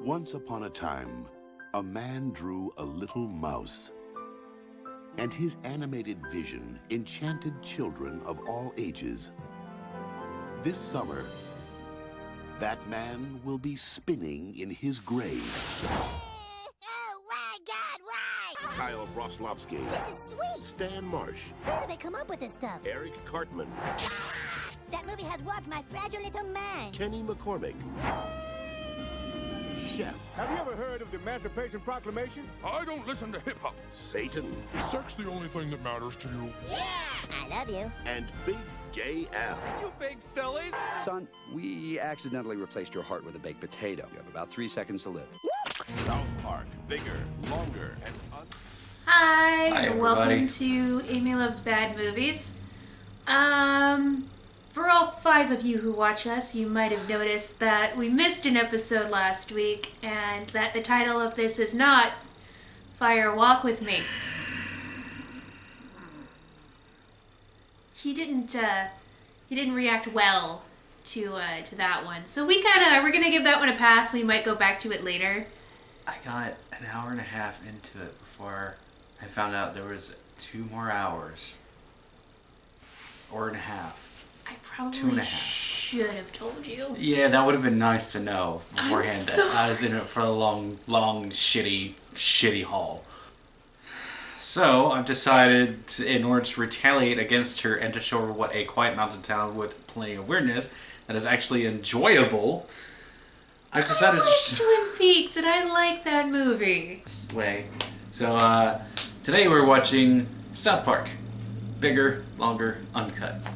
Once upon a time, a man drew a little mouse, and his animated vision enchanted children of all ages. This summer, that man will be spinning in his grave. Oh, my God, why? Kyle Broslovsky. This is sweet. Stan Marsh. How do they come up with this stuff? Eric Cartman. That movie has warped my fragile little mind. Kenny McCormick. Chef. Have you ever heard of the Emancipation Proclamation? I don't listen to hip-hop. Satan. Is sex the only thing that matters to you? Yeah! I love you. And Big Gay Al. You big filly. Son, we accidentally replaced your heart with a baked potato. You have about 3 seconds to live. South Park. Bigger, longer, and Hi, Hi, and welcome everybody. to Amy Loves Bad Movies. For all 5 of you who watch us, you might have noticed that we missed an episode last week, and that the title of this is not Fire Walk With Me. He didn't react well to that one. So we're gonna give that one a pass. We might go back to it later. I got an hour and a half into it before I found out there was 2 more hours. Or and a half. I probably 2.5. should have told you. Yeah, that would have been nice to know beforehand so- that I was in it for a long, shitty haul. So, I've decided, in order to retaliate against her and to show her what a quiet mountain town with plenty of weirdness that is actually enjoyable, I've decided I like Twin Peaks, and I like that movie. way. So, today we're watching South Park. Bigger, longer, uncut.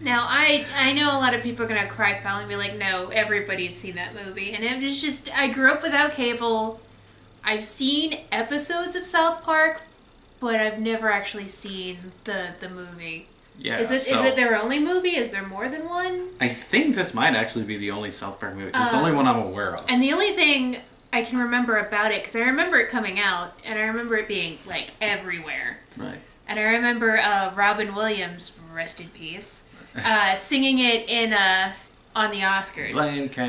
Now, I know a lot of people are gonna cry foul and be like, no, everybody's seen that movie. And it was just, I grew up without cable. I've seen episodes of South Park, but I've never actually seen the movie. Yeah. Is it their only movie? Is there more than one? I think this might actually be the only South Park movie. It's the only one I'm aware of. And the only thing I can remember about it, because I remember it coming out, and I remember it being, like, everywhere. Right. And I remember Robin Williams, rest in peace, singing it on the Oscars.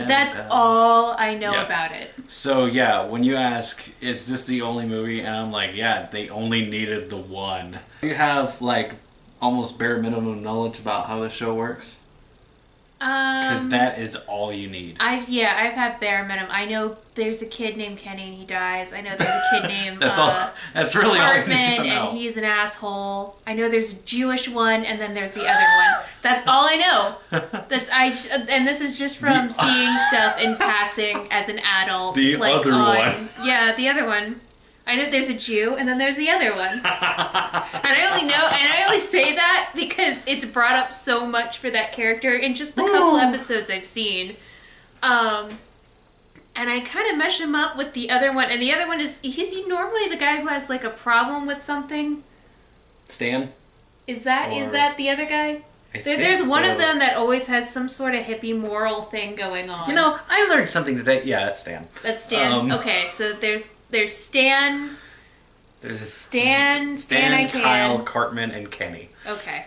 That's all I know about it. So yeah, when you ask, is this the only movie? And I'm like, yeah, they only needed the one. You have like almost bare minimum knowledge about how the show works? Because that is all you need. I've had bare minimum. I know there's a kid named Kenny and he dies. I know there's a kid named That's really all you need to know. and he's an asshole. I know there's a Jewish one and then there's the other one. That's all I know. And this is just from seeing stuff in passing as an adult. The other one. Yeah, the other one. I know there's a Jew, and then there's the other one. And I only say that because it's brought up so much for that character in just the couple episodes I've seen. And I kind of mesh him up with the other one, and the other one is he normally the guy who has like a problem with something? Stan? Is that the other guy? There's one of them that always has some sort of hippie moral thing going on. You know, I learned something today. Yeah, that's Stan. That's Stan. Okay, so there's Stan, I can. Kyle, Cartman, and Kenny. Okay.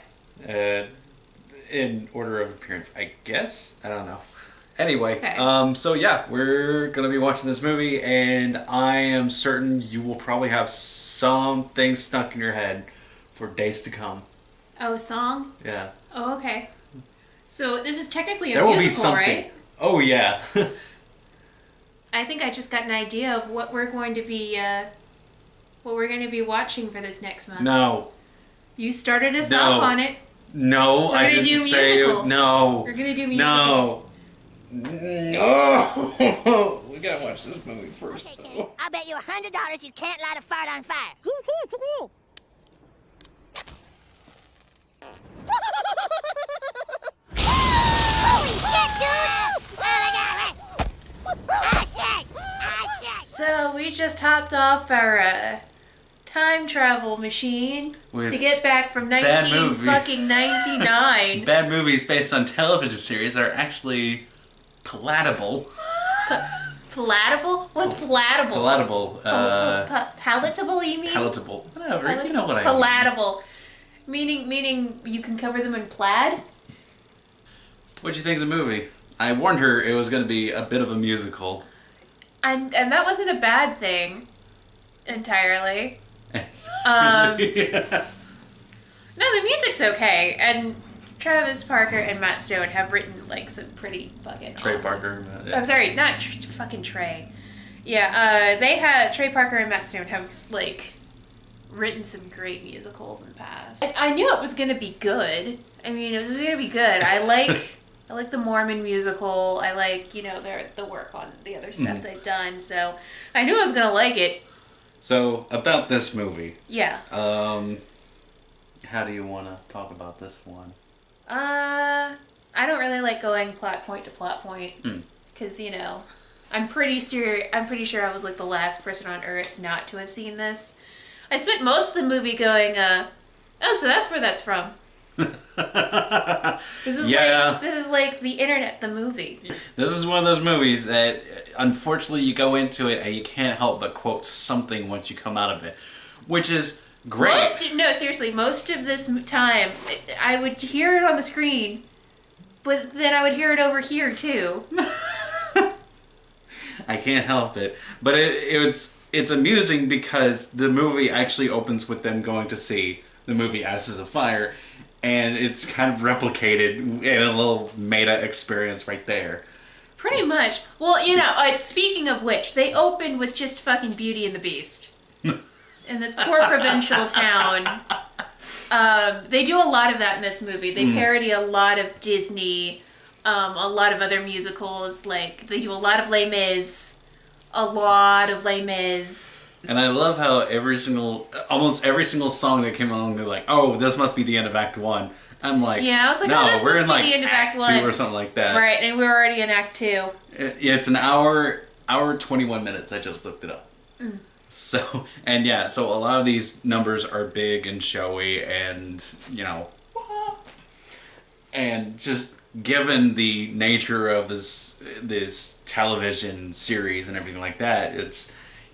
In order of appearance, I guess? I don't know. Anyway, Okay. So yeah, we're going to be watching this movie, and I am certain you will probably have something stuck in your head for days to come. Oh, song? Yeah. Oh, okay. So this is technically a There will be musical, something. right? Oh, yeah. I think I just got an idea of what we're going to be watching for this next month. No. You started us No. off on it. No, We're I gonna didn't do say musicals. no. We're gonna do musicals. No. We gotta watch this movie first. Okay, Kenny, I'll bet you $100 you can't light a fart on fire. Holy shit, dude! Oh my god! Ah, shit! So we just hopped off our time travel machine With to get back from bad movie. 1999. Bad movies based on television series are actually palatable. Palatable? What's palatable? Palatable. Palatable, you mean? Palatable. Whatever. You know what I mean. Palatable. Meaning you can cover them in plaid? What'd you think of the movie? I warned her it was going to be a bit of a musical. And that wasn't a bad thing entirely. Yeah. No, the music's okay, and Travis Parker and Matt Stone have written like some pretty fucking Trey awesome. Parker. I'm sorry, not fucking Trey. Yeah, they had Trey Parker and Matt Stone have like written some great musicals in the past. I knew it was gonna be good. I mean, it was gonna be good. I like the Mormon musical. I like the work on the other stuff they've done. So I knew I was gonna like it. So about this movie. Yeah. How do you want to talk about this one? I don't really like going plot point to plot point because I'm pretty sure I was like the last person on Earth not to have seen this. I spent most of the movie going, oh, so that's where that's from. This is like the internet, the movie. This is one of those movies that unfortunately you go into it and you can't help but quote something once you come out of it, which is great. Most of this time I would hear it on the screen, but then I would hear it over here too. I can't help it, but it's amusing because the movie actually opens with them going to see the movie Ashes of Fire, and it's kind of replicated in a little meta experience right there. Pretty much. Well, speaking of which, they opened with just fucking Beauty and the Beast. In this poor provincial town. They do a lot of that in this movie. They parody a lot of Disney, a lot of other musicals. Like, they do a lot of Les Mis. And I love how almost every single song that came along, they're like, oh, this must be the end of Act 1. I'm like, yeah, I was like, no, oh, this we're must in be like the end of Act 1. 2 or something like that. Right, and we're already in Act 2. It's an hour 21 minutes. I just looked it up. So a lot of these numbers are big and showy and, and just given the nature of this television series and everything like that,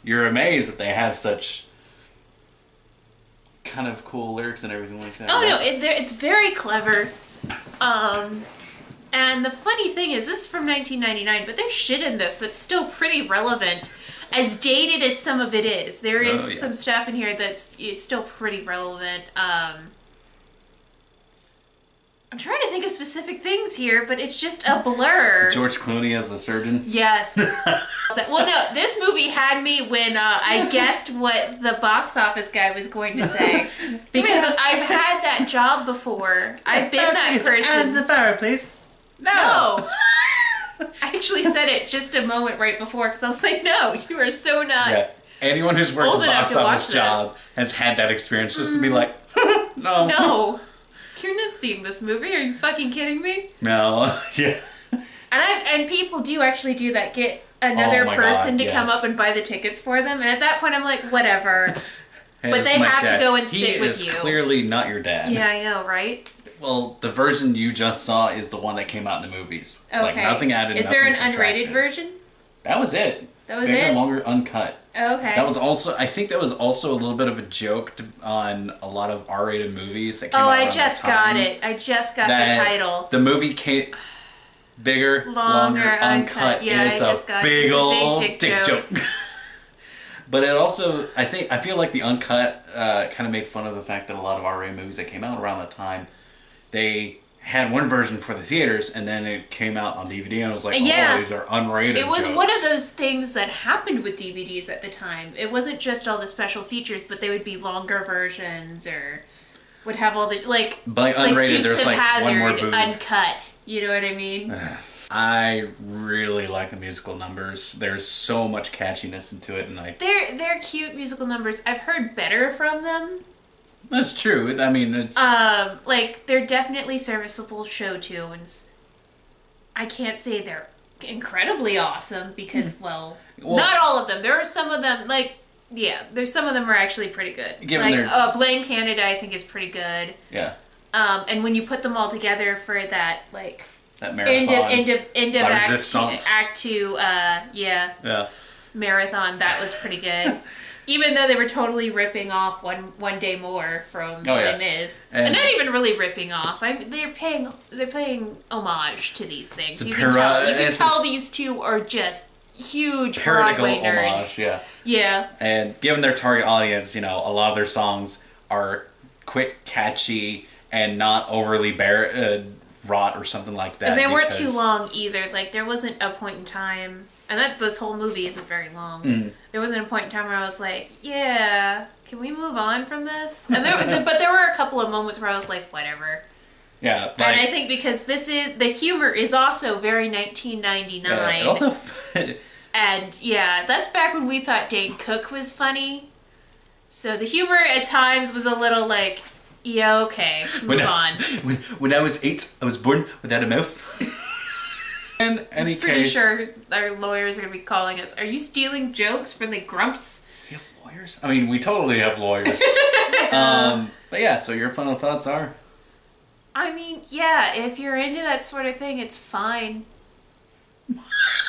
you're amazed that they have such kind of cool lyrics and everything like that. Oh, no, it's very clever. And the funny thing is, this is from 1999, but there's shit in this that's still pretty relevant. As dated as some of it is, there is some stuff in here it's still pretty relevant. I'm trying to think of specific things here, but it's just a blur. George Clooney as a surgeon? Yes. Well, no, this movie had me when I guessed what the box office guy was going to say. Because I've had that job before. I've been that person. As the fireplace. No. I actually said it just a moment right before because I was like, no, you are so not. Yeah. Anyone who's worked a box office job has had that experience just to be like, no. No. You're not seeing this movie. Are you fucking kidding me? No. Yeah. And people do actually do that. Get another person to come up and buy the tickets for them. And at that point, I'm like, whatever. But they have to go and sit with you. He is clearly not your dad. Yeah, I know, right? Well, the version you just saw is the one that came out in the movies. Okay. Like, nothing added, Is there an unrated version? That was it. That was Bigger, it? longer, uncut. Okay. I think that was also a little bit of a joke on a lot of R-rated movies that came out I just got it. I just got the title. The movie came bigger, longer, uncut. Yeah, it's a big old dick joke. But it also, I feel like the Uncut kind of made fun of the fact that a lot of R-rated movies that came out around that time, they had one version for the theaters, and then it came out on DVD, and it was like, oh, these are unrated It was jokes. one of those things that happened with DVDs at the time. It wasn't just all the special features, but they would be longer versions, or would have all the, by unrated, Dukes there's of like Hazzard, one more boob. Uncut. You know what I mean? I really like the musical numbers. There's so much catchiness into it, and they're cute musical numbers. I've heard better from them. That's true. I mean, it's they're definitely serviceable show tunes. I can't say they're incredibly awesome because, well, not all of them. There are some of them there's some of them are actually pretty good. Blame Canada, I think, is pretty good. Yeah. And when you put them all together for that That marathon. End of La act Resistance. act 2, Yeah. marathon. That was pretty good. Even though they were totally ripping off One Day More from Les Mis, and not even really ripping off. They're paying homage to these things. You can tell these two are just huge Broadway nerds. Homage, yeah. Yeah. And given their target audience, a lot of their songs are quick, catchy, and not overly wrought or something like that. And they weren't too long either. Like, there wasn't a point in time, and this whole movie isn't very long. There wasn't a point in time where I was like, yeah, can we move on from this? And but there were a couple of moments where I was like, whatever. Yeah. And I think because the humor is also very 1999. It also... And yeah, that's back when we thought Dane Cook was funny. So the humor at times was a little like, yeah, okay, move on. When I was 8, I was born without a mouth. In any Pretty case... sure our lawyers are going to be calling us. Are you stealing jokes from the Grumps? We have lawyers? I mean, we totally have lawyers. But yeah, so your final thoughts are? I mean, yeah, if you're into that sort of thing, it's fine.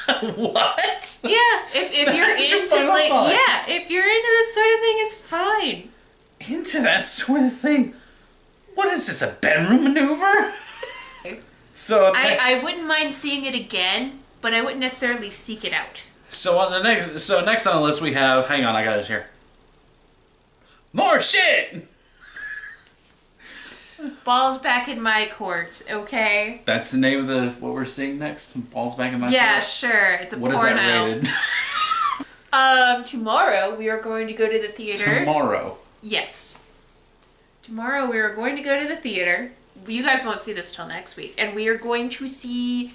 What? Yeah, if you're into if you're into this sort of thing, it's fine. Into that sort of thing? What is this, a bedroom maneuver? So I wouldn't mind seeing it again, but I wouldn't necessarily seek it out. So next on the list we have, hang on, I got it here. More shit. Balls back in my court, okay? That's the name of what we're seeing next. Balls back in my court. Yeah, sure. It's a porno. What is that rated? Tomorrow we are going to go to the theater. Tomorrow. Yes. Tomorrow we are going to go to the theater. You guys won't see this till next week. And we are going to see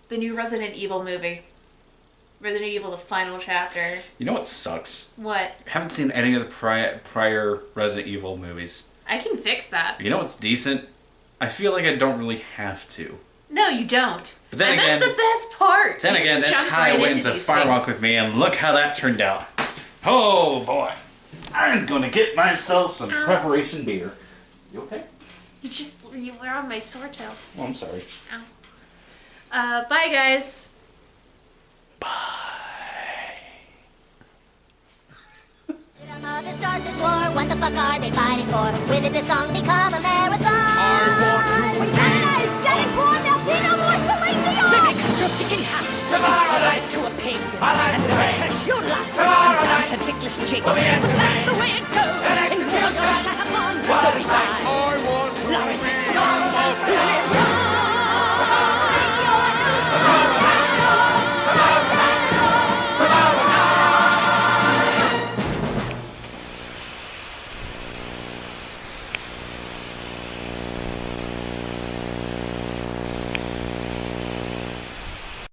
the new Resident Evil movie. Resident Evil, the final chapter. You know what sucks? What? I haven't seen any of the prior Resident Evil movies. I can fix that. You know what's decent? I feel like I don't really have to. No, you don't. But then that's the best part. Then again, that's how I went into Firewalk with me, and look how that turned out. Oh boy. I'm gonna get myself some preparation beer. You okay? You were on my sore toe. Oh, I'm sorry. Ow. Bye guys. Mother start this war, what the fuck are they fighting for? When did this song become a marathon? I want to When Canada is dead and poor, there'll be no more Celine Dion! They make a joke in half, slide to a pig, and they'll catch your laugh, and dance a dickless jig. But that's the way it goes, and we'll shut up on the